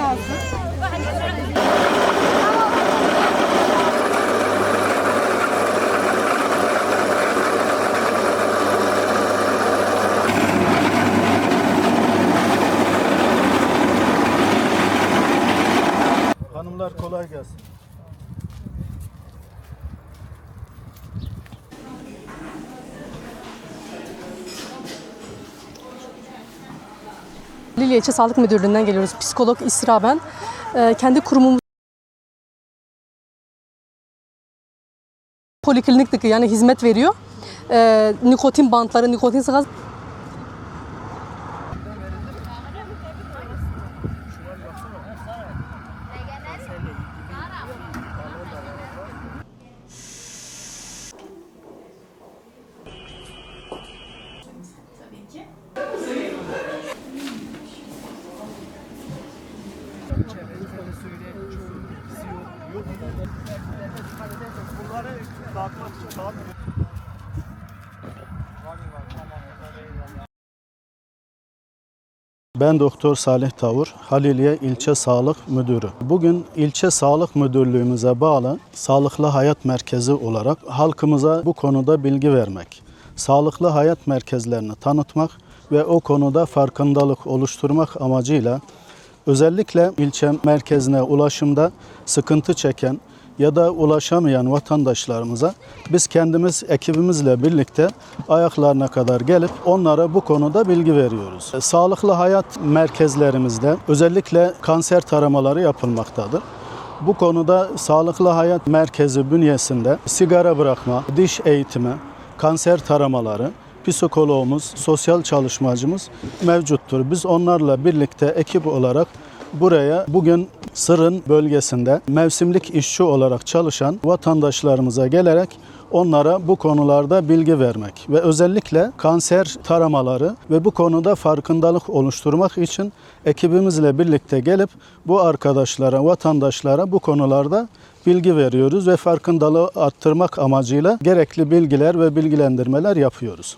lazım. Hanımlar kolay gelsin. Haliliye İlçe Sağlık Müdürlüğü'nden geliyoruz. Psikolog İsra ben. Kendi kurumumuz poliklinik yani hizmet veriyor. Nikotin bantları, nikotin sakız. Ben Doktor Salih Tavur, Haliliye İlçe Sağlık Müdürü. Bugün ilçe sağlık müdürlüğümüze bağlı Sağlıklı Hayat Merkezi olarak halkımıza bu konuda bilgi vermek, sağlıklı hayat merkezlerini tanıtmak ve o konuda farkındalık oluşturmak amacıyla özellikle ilçe merkezine ulaşımda sıkıntı çeken ya da ulaşamayan vatandaşlarımıza biz kendimiz ekibimizle birlikte ayaklarına kadar gelip onlara bu konuda bilgi veriyoruz. Sağlıklı hayat merkezlerimizde özellikle kanser taramaları yapılmaktadır. Bu konuda Sağlıklı Hayat Merkezi bünyesinde sigara bırakma, diş eğitimi, kanser taramaları, psikologumuz, sosyal çalışmacımız mevcuttur. Biz onlarla birlikte ekip olarak buraya bugün Sırın bölgesinde mevsimlik işçi olarak çalışan vatandaşlarımıza gelerek onlara bu konularda bilgi vermek ve özellikle kanser taramaları ve bu konuda farkındalık oluşturmak için ekibimizle birlikte gelip bu arkadaşlara, vatandaşlara bu konularda bilgi veriyoruz ve farkındalığı arttırmak amacıyla gerekli bilgiler ve bilgilendirmeler yapıyoruz.